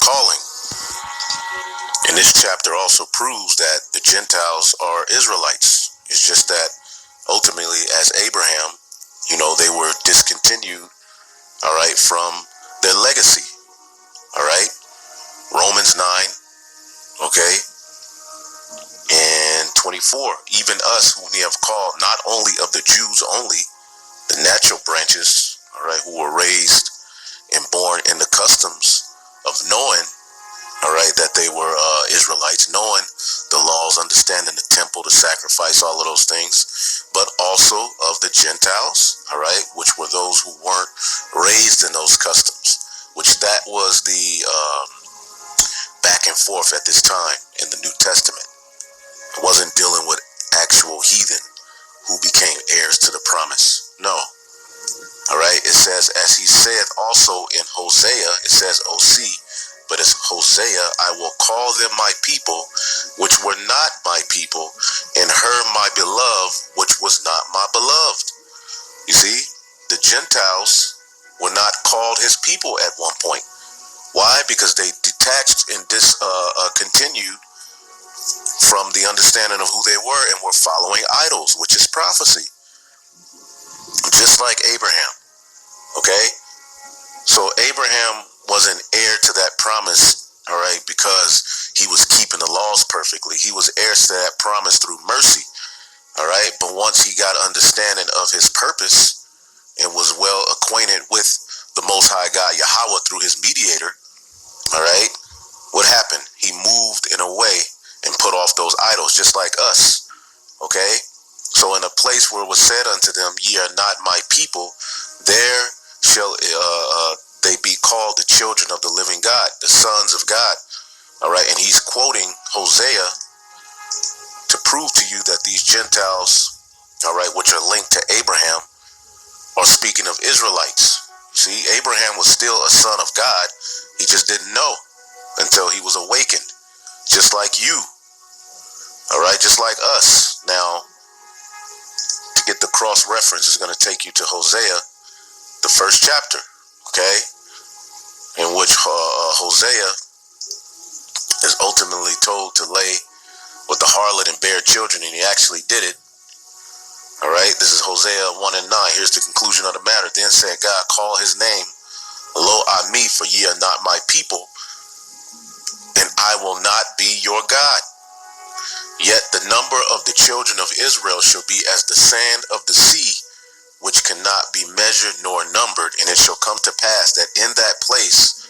calling. And this chapter also proves that the Gentiles are Israelites. It's just that ultimately, as Abraham, they were discontinued, all right, from their legacy, all right? Romans 9, okay, and 24. Even us whom he have called, not only of the Jews only, the natural branches, all right, who were raised and born in the customs of knowing, all right, that they were Israelites, knowing the laws, understanding the temple, the sacrifice, all of those things, but also of the Gentiles, all right, which were those who weren't raised in those customs, which that was the back and forth at this time in the New Testament. It wasn't dealing with actual heathen who became heirs to the promise. No. All right. It says, as he said also in Hosea, it says OC, but it's Hosea, I will call them my people, which were not my people, and her my beloved, which was not my beloved. You see, the Gentiles were not called his people at one point. Why? Because they detached and continued from the understanding of who they were and were following idols, which is prophecy. Just like Abraham. Okay? So Abraham was an heir to that promise, all right, because he was keeping the laws perfectly. He was heir to that promise through mercy, all right? But once he got understanding of his purpose and was well acquainted with the Most High God, Yahweh, through his mediator, all right, what happened? He moved in a way and put off those idols, just like us, okay? So in a place where it was said unto them, ye are not my people, there shall they be called the children of the living God, the sons of God. All right, and he's quoting Hosea to prove to you that these Gentiles, all right, which are linked to Abraham, are speaking of Israelites. See, Abraham was still a son of God. He just didn't know until he was awakened, just like you. All right, just like us. Now, to get the cross reference is going to take you to Hosea, the first chapter. Okay, in which Hosea is ultimately told to lay with the harlot and bear children, and he actually did it. All right, this is Hosea 1 and 9. Here's the conclusion of the matter. Then said God, call his name, Lo Ami, for ye are not my people, and I will not be your God. Yet the number of the children of Israel shall be as the sand of the sea, which cannot be measured nor numbered. And it shall come to pass that in that place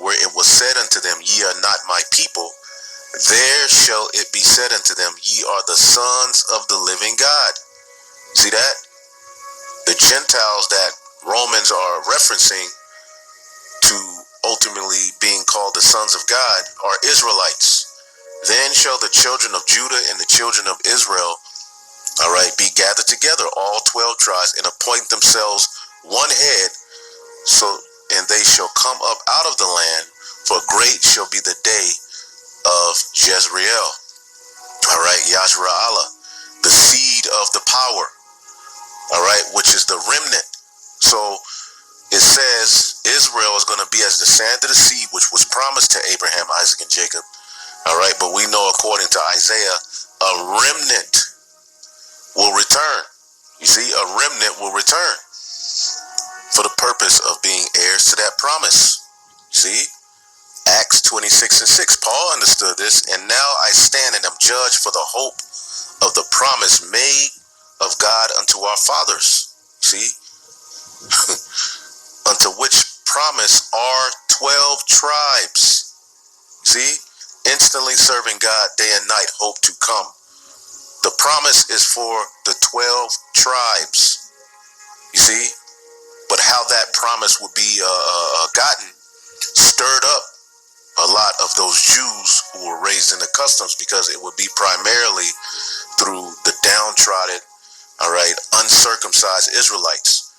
where it was said unto them, ye are not my people, there shall it be said unto them, ye are the sons of the living God. See that? The Gentiles that Romans are referencing to ultimately being called the sons of God are Israelites. Then shall the children of Judah and the children of Israel, all right, be gathered together, all 12 tribes, and appoint themselves one head, and they shall come up out of the land, for great shall be the day of Jezreel. All right, Yashra'Allah, the seed of the power, all right, which is the remnant. So it says Israel is going to be as the sand of the sea, which was promised to Abraham, Isaac, and Jacob. All right, but we know according to Isaiah, a remnant will return. You see, a remnant will return for the purpose of being heirs to that promise. See, Acts 26 and 6, Paul understood this, and now I stand and am judged for the hope of the promise made of God unto our fathers. See, unto which promise are 12 tribes. See, instantly serving God day and night, hope to come. The promise is for the 12 tribes. You see, but how that promise would be gotten stirred up a lot of those Jews who were raised in the customs, because it would be primarily through the downtrodden, all right, uncircumcised Israelites,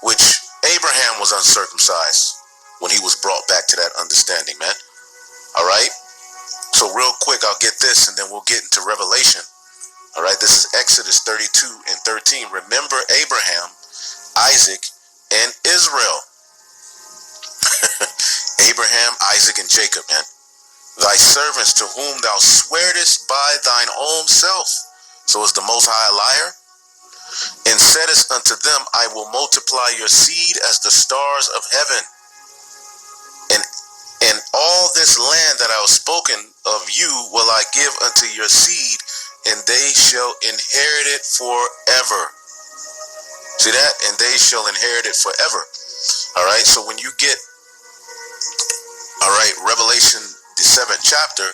which Abraham was uncircumcised when he was brought back to that understanding, man. All right. So real quick, I'll get this and then we'll get into Revelation. All right. This is Exodus 32 and 13. Remember Abraham, Isaac, and Israel. Abraham, Isaac, and Jacob, man. Thy servants to whom thou swearest by thine own self. So is the Most High a liar? And saidest unto them, I will multiply your seed as the stars of heaven. And all this land that I have spoken of you will I give unto your seed, and they shall inherit it forever. See that? And they shall inherit it forever. All right. So when you get, all right, Revelation, the 7th chapter,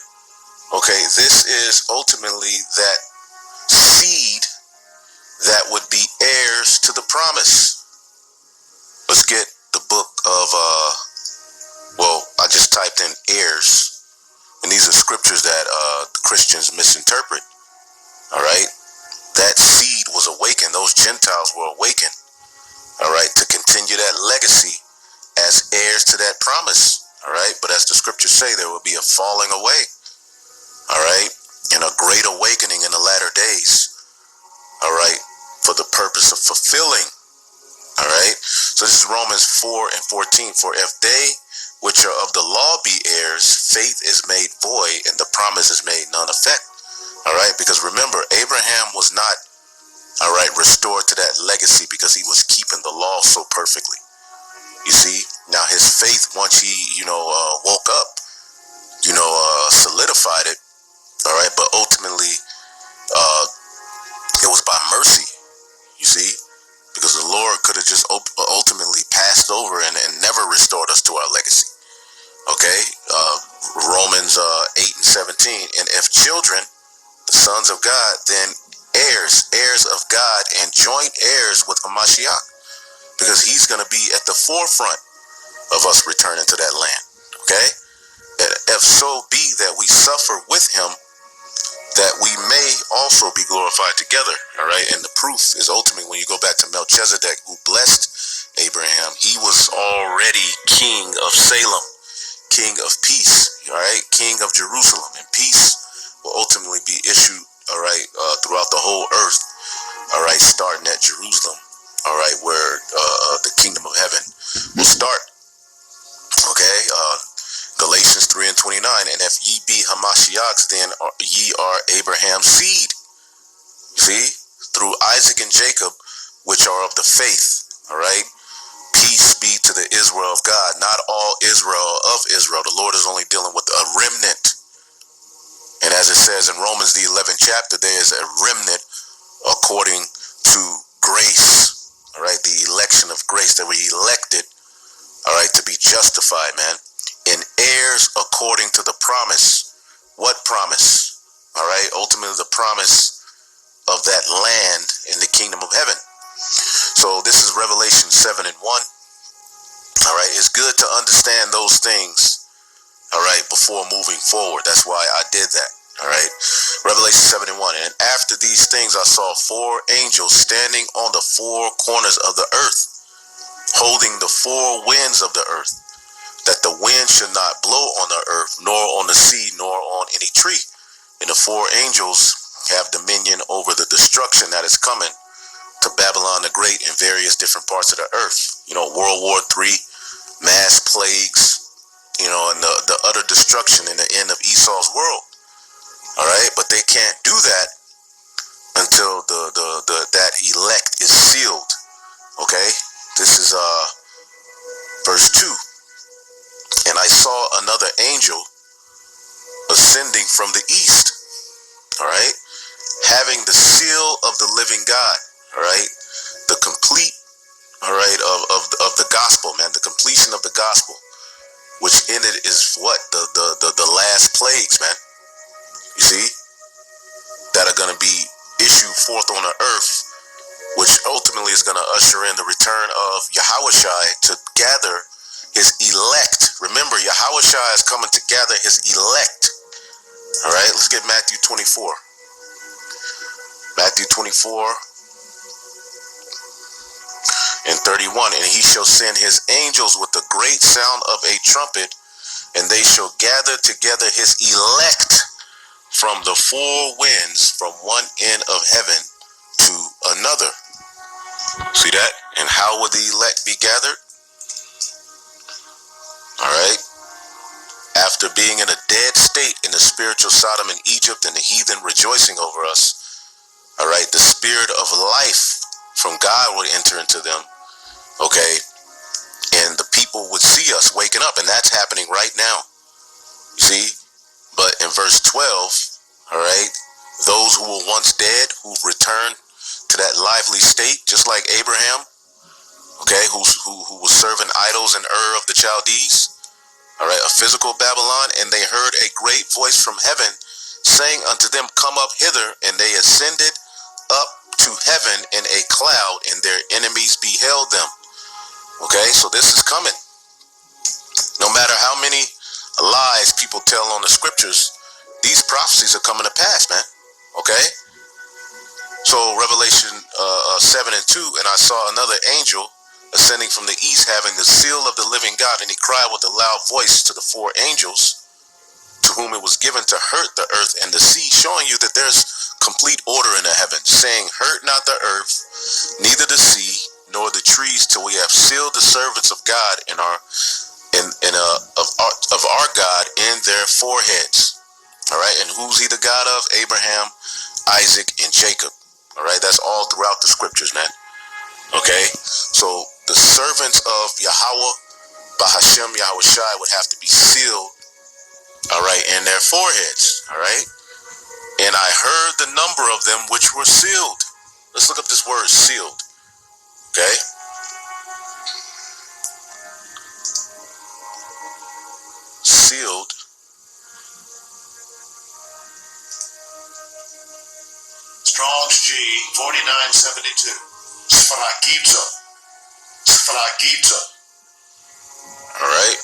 okay, this is ultimately that seed that would be heirs to the promise. Let's get the book of, well, I just typed in heirs, and these are scriptures that Christians misinterpret. All right. That seed was awakened. Those Gentiles were awakened. All right. To continue that legacy as heirs to that promise. All right. But as the scriptures say, there will be a falling away. All right. And a great awakening in the latter days. All right. For the purpose of fulfilling. All right. So this is Romans 4 and 14. For if they which are of the law be heirs, faith is made void, and the promise is made none effect. All right. Because remember, Abraham was not, all right, restored to that legacy because he was keeping the law so perfectly. You see, now his faith, once he, woke up, solidified it. All right. But ultimately, it was by mercy, you see, because the Lord could have just ultimately passed over and never restored us to our legacy. Okay. Romans 8 and 17. And if children, the sons of God, then heirs of God, and joint heirs with Hamashiach, because he's going to be at the forefront of us returning to that land. Okay. And if so be that we suffer with him, that we may also be glorified together. All right. And the proof is ultimately when you go back to Melchizedek, who blessed Abraham, he was already king of Salem, king of peace. All right. King of Jerusalem, and peace will ultimately be issued, all right, throughout the whole earth, all right, starting at Jerusalem, all right, where the kingdom of heaven will start. Okay, Galatians 3 and 29, and if ye be Hamashiachs, then ye are Abraham's seed. See, through Isaac and Jacob, which are of the faith. All right, peace be to the Israel of God. Not all Israel of Israel. The Lord is only dealing with a remnant. And as it says in Romans, the 11th chapter, there is a remnant according to grace. All right, the election of grace, that we elected, all right, to be justified, man. And heirs according to the promise. What promise? All right, ultimately the promise of that land in the kingdom of heaven. So this is Revelation 7 and 1. All right, it's good to understand those things, all right, before moving forward. That's why I did that. All right, Revelation 7 and 1. And after these things I saw 4 angels standing on the 4 corners of the earth, holding the 4 winds of the earth, that the wind should not blow on the earth, nor on the sea, nor on any tree. And the 4 angels have dominion over the destruction that is coming to Babylon the Great in various different parts of the earth. World War III, mass plagues, and the utter destruction in the end of Esau's world. All right, but they can't do that until that elect is sealed. Okay, this is verse 2. And I saw another angel ascending from the east, all right, having the seal of the living God, all right, the complete, all right, of the gospel, man, the completion of the gospel, which in it is what? The last plagues, man, you see, that are going to be issued forth on the earth, which ultimately is going to usher in the return of Yahushai to gather his elect. Remember, Yahushua is coming to gather his elect. All right, let's get Matthew 24. Matthew 24 and 31. And he shall send his angels with the great sound of a trumpet, and they shall gather together his elect from the 4 winds, from one end of heaven to another. See that? And how will the elect be gathered? All right. after being in a dead state in the spiritual Sodom and Egypt and the heathen rejoicing over us, all right, the spirit of life from God would enter into them, okay, and the people would see us waking up, and that's happening right now, you see. But in verse 12, all right, those who were once dead, who've returned to that lively state, just like Abraham, okay, who was serving idols in Ur of the Chaldees, all right, a physical Babylon, and they heard a great voice from heaven saying unto them, come up hither, and they ascended up to heaven in a cloud, and their enemies beheld them. Okay, so this is coming. No matter how many lies people tell on the scriptures, these prophecies are coming to pass, man. Okay, so Revelation 7 and 2, and I saw another angel ascending from the east, having the seal of the living God, and he cried with a loud voice to the four angels, to whom it was given to hurt the earth and the sea, showing you that there's complete order in the heavens, saying, hurt not the earth, neither the sea, nor the trees, till we have sealed the servants of God of our God in their foreheads. All right, and who's he the God of? Abraham, Isaac, and Jacob. All right, that's all throughout the scriptures, man. Okay, so the servants of Yahweh, Bahashem, Yahweh Shai, would have to be sealed, all right, in their foreheads, all right. And I heard the number of them which were sealed. Let's look up this word, sealed. Okay. Sealed. Strong's G 4972. Sphalagiza. All right.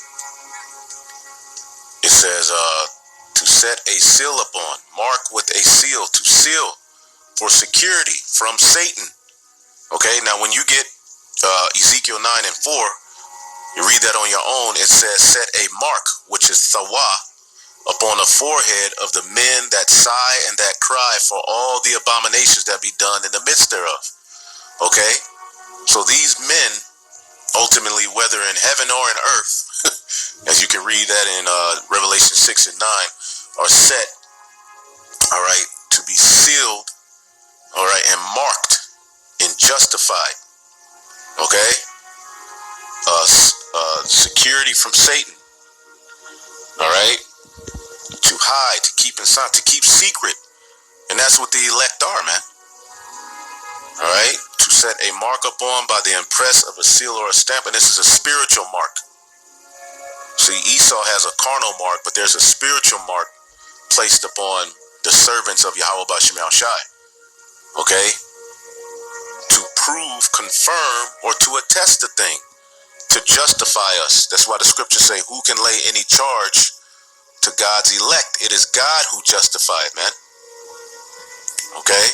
It says, to set a seal upon, mark with a seal, to seal for security from Satan. Okay, now when you get Ezekiel 9 and 4, you read that on your own, it says, set a mark, which is thawa, upon the forehead of the men that sigh and that cry for all the abominations that be done in the midst thereof. Okay, so these men, ultimately, whether in heaven or in earth, as you can read that in Revelation 6 and 9, are set, all right, to be sealed, all right, and marked and justified. Okay, security from Satan. All right, to hide, to keep inside, to keep secret, and that's what the elect are, man. All right, to set a mark upon by the impress of a seal or a stamp, and this is a spiritual mark. See, Esau has a carnal mark, but there's a spiritual mark placed upon the servants of Yahweh B'Shem Shai. Okay, to prove, confirm, or to attest the thing, to justify us. That's why the scriptures say, who can lay any charge to God's elect? It is God who justified, man. Okay,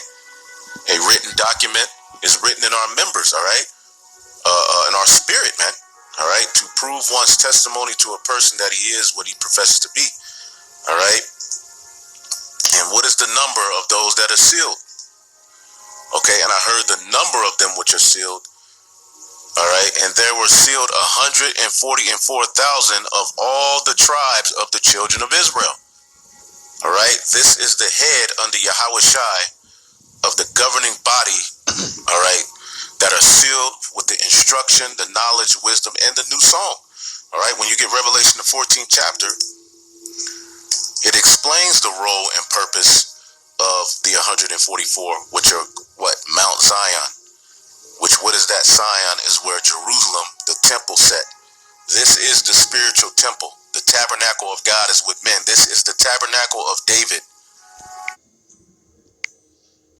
a written document is written in our members, all right, in our spirit, man. All right, to prove one's testimony to a person that he is what he professes to be. All right, and what is the number of those that are sealed? Okay, and I heard the number of them which are sealed. All right, and there were sealed 144,000 of all the tribes of the children of Israel. All right, this is the head under Yahweh Shai of the governing body, all right, that are sealed with the instruction, the knowledge, wisdom, and the new song. All right, when you get Revelation, the 14th chapter, it explains the role and purpose of the 144, which are what? Mount Zion. Which, what is that? Zion is where Jerusalem, the temple, set. This is the spiritual temple. The tabernacle of God is with men. This is the tabernacle of David.